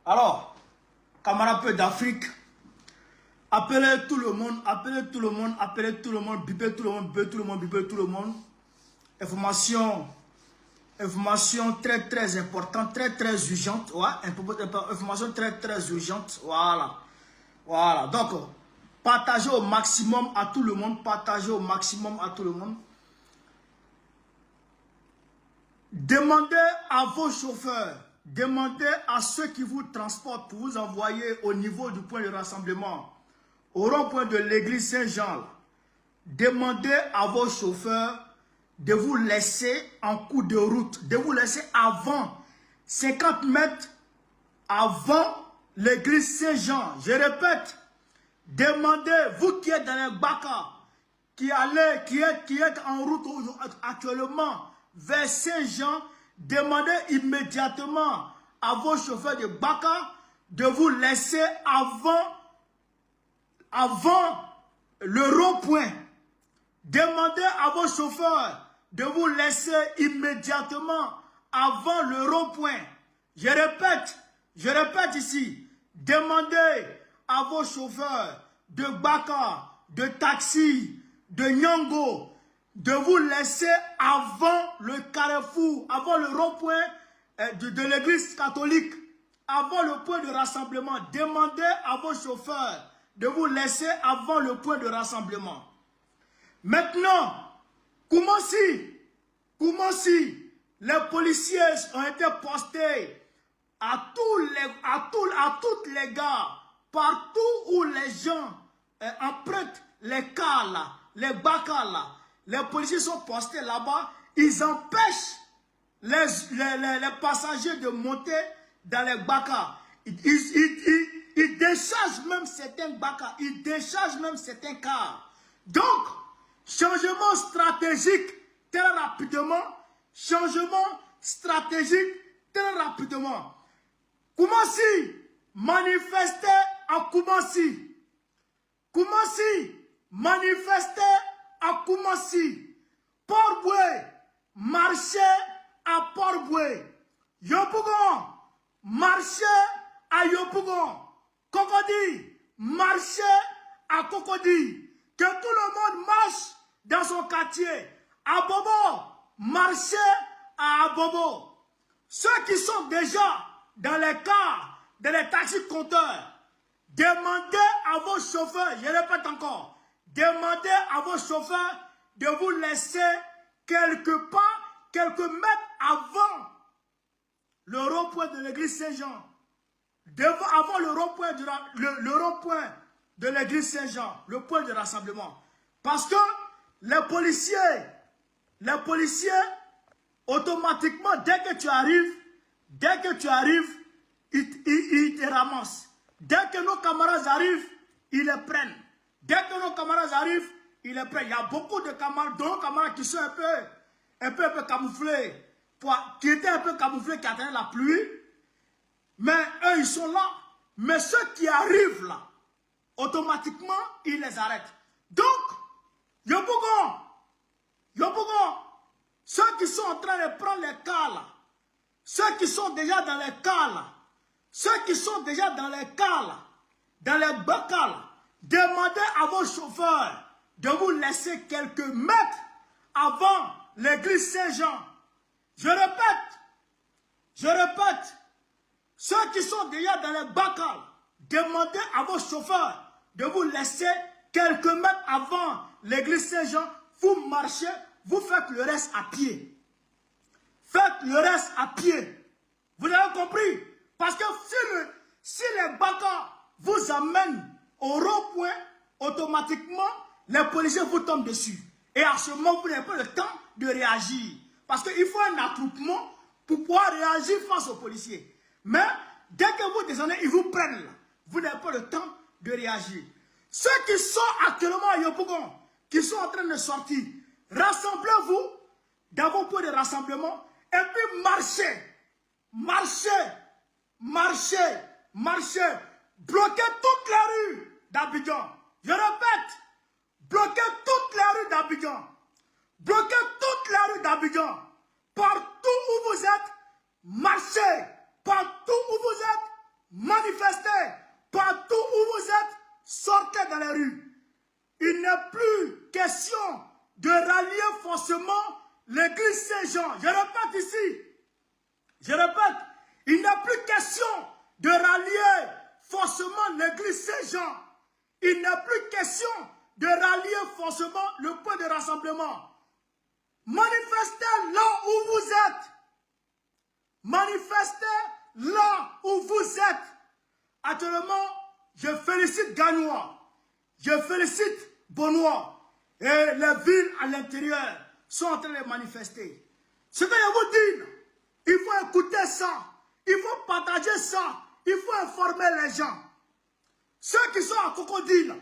Alors, camarades peu d'Afrique, appelez tout le monde, appelez tout le monde, appelez tout le monde, bipez tout le monde, bipez tout le monde, bipez tout le monde. Information très importante, très urgente. Ouais, information très urgente. Voilà. Donc, partagez au maximum à tout le monde. Partagez au maximum à tout le monde. Demandez à vos chauffeurs, demandez à ceux qui vous transportent pour vous envoyer au niveau du point de rassemblement, au rond-point de l'église Saint-Jean. Demandez à vos chauffeurs de vous laisser en cours de route, de vous laisser avant, 50 mètres avant l'église Saint-Jean. Je répète, demandez, vous qui êtes dans les Baka, qui êtes en route actuellement vers Saint-Jean, demandez immédiatement à vos chauffeurs de Baka de vous laisser avant le rond-point. Demandez à vos chauffeurs de vous laisser immédiatement avant le rond-point. Je répète ici, demandez à vos chauffeurs de Baka, de taxi, de Nyango, de vous laisser avant le carrefour, avant le rond-point de l'église catholique, avant le point de rassemblement. Demandez à vos chauffeurs de vous laisser avant le point de rassemblement. Maintenant, comment si les policiers ont été postés à toutes les gares, partout où les gens empruntent les cars là, les Baka là, les policiers sont postés là-bas, ils empêchent les passagers de monter dans les Baka. Ils déchargent même certains Baka, ils déchargent même certains cars. Donc, changement stratégique très rapidement. Changement stratégique très rapidement. Koumassi, manifester à Koumassi. Koumassi, manifester à Koumassi. Port-Boué, marcher à Port-Boué. Yopougon, marcher à Yopougon. Cocody, marcher à Cocody. Que tout le monde marche dans son quartier. Abobo, marchez à Abobo. Ceux qui sont déjà dans les cars, dans les taxis compteurs, demandez à vos chauffeurs, je répète encore, demandez à vos chauffeurs de vous laisser quelques mètres avant le rond-point de l'église Saint-Jean. Avant le rond-point de l'église Saint-Jean, le point de rassemblement. Parce que les policiers, automatiquement, dès que tu arrives, ils te ramassent. Dès que nos camarades arrivent, ils les prennent. Dès que nos camarades arrivent, ils les prennent. Il y a beaucoup de camarades qui sont un peu camouflés, qui étaient un peu camouflés, qui attendaient la pluie. Mais eux, ils sont là. Mais ceux qui arrivent là, automatiquement, ils les arrêtent. Donc, Yopougon, ceux qui sont en train de prendre les cas là, ceux qui sont déjà dans les cas là, dans les Baka là, demandez à vos chauffeurs de vous laisser quelques mètres avant l'église Saint-Jean. Je répète, ceux qui sont déjà dans les Baka, demandez à vos chauffeurs de vous laisser quelques mètres avant l'église Saint-Jean. Vous marchez, vous faites le reste à pied. Faites le reste à pied. Vous avez compris? Parce que si les Baka vous amènent au rond-point, automatiquement, les policiers vous tombent dessus. Et à ce moment, vous n'avez pas le temps de réagir. Parce qu'il faut un attroupement pour pouvoir réagir face aux policiers. Mais dès que vous descendez, ils vous prennent là. Vous n'avez pas le temps de réagir. Ceux qui sont actuellement à Yopougon, qui sont en train de sortir, rassemblez-vous dans vos points de rassemblement et puis marchez. Bloquez toutes les rues d'Abidjan. Je répète, bloquez toutes les rues d'Abidjan. Bloquez toutes les rues d'Abidjan. Partout où vous êtes, marchez. Partout où vous êtes, manifestez. Partout où vous êtes, sortez dans les rues. Il n'est plus question de rallier forcément l'église Saint-Jean. Je répète ici. Je répète. Il n'est plus question de rallier forcément l'église Saint-Jean. Il n'est plus question de rallier forcément le point de rassemblement. Manifestez là où vous êtes. Manifestez là où vous êtes. Actuellement, je félicite Gagnois. Je félicite Benoît. Et les villes à l'intérieur sont en train de manifester. Ce que je vous dis, il faut écouter ça. Il faut partager ça. Il faut informer les gens. Ceux qui sont à Crocodile,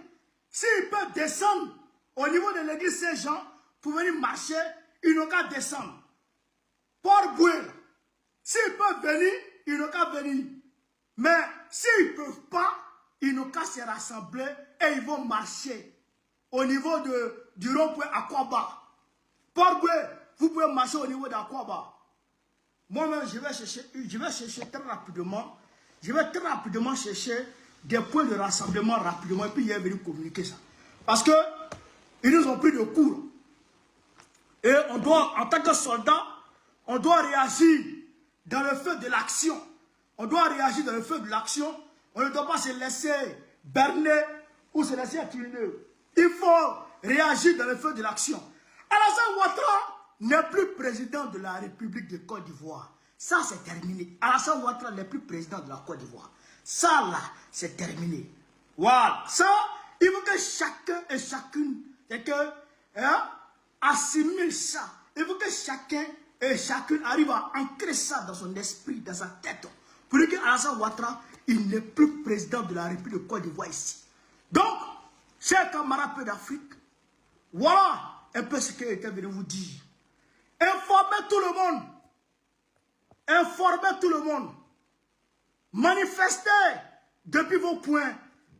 s'ils peuvent descendre au niveau de l'église Saint-Jean pour venir marcher, ils n'ont qu'à descendre. Port-Bouel, s'ils peuvent venir, ils n'ont qu'à venir. Mais s'ils ne peuvent pas, ils n'ont qu'à se rassembler et ils vont marcher au niveau du rond-point Aquaba. Port-Bouel, vous pouvez marcher au niveau d'Aquaba. Moi-même, je vais chercher très rapidement. Je vais très rapidement chercher des points de rassemblement rapidement et puis il est venu communiquer ça. Parce que ils nous ont pris de court. Et on doit, en tant que soldat, on doit réagir dans le feu de l'action. On doit réagir dans le feu de l'action. On ne doit pas se laisser berner ou se laisser attirer. Il faut réagir dans le feu de l'action. Alassane Ouattara n'est plus président de la République de Côte d'Ivoire. Ça, c'est terminé. Alassane Ouattara n'est plus président de la Côte d'Ivoire. Ça, là, c'est terminé. Voilà. Ça, il faut que chacun et chacune assimile ça. Il faut que chacun et chacune arrive à ancrer ça dans son esprit, dans sa tête. Pour dire qu'Alassane Ouattara, il n'est plus président de la République de Côte d'Ivoire ici. Donc, chers camarades d'Afrique, voilà un peu ce que j'étais venu vous dire. Informez tout le monde. Informez tout le monde. Manifestez depuis vos points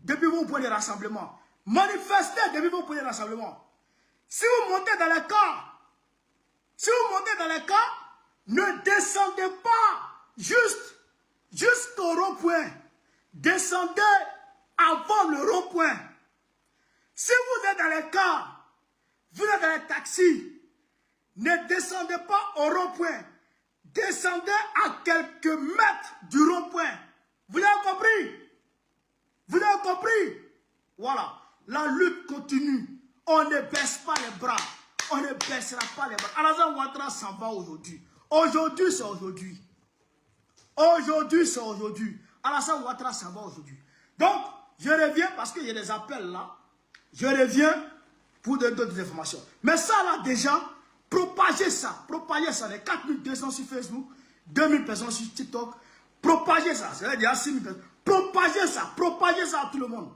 de rassemblement. Manifestez depuis vos points de rassemblement. Si vous montez dans les cars, ne descendez pas jusqu'au rond-point. Descendez avant le rond-point. Si vous êtes dans les cars, vous êtes dans les taxis, ne descendez pas au rond-point. Descendez à quelques mètres du rond-point. Vous avez compris? Vous avez compris? Voilà. La lutte continue. On ne baisse pas les bras. On ne baissera pas les bras. Alassane Ouattara s'en va aujourd'hui. Aujourd'hui, c'est aujourd'hui. Aujourd'hui, c'est aujourd'hui. Alassane Ouattara s'en va aujourd'hui. Donc, je reviens parce qu'il y a des appels là. Je reviens pour donner d'autres informations. Mais ça là, déjà, propagez ça, les 4200 sur Facebook, 2000 personnes sur TikTok, propagez ça, c'est-à-dire 6000 personnes, propagez ça à tout le monde.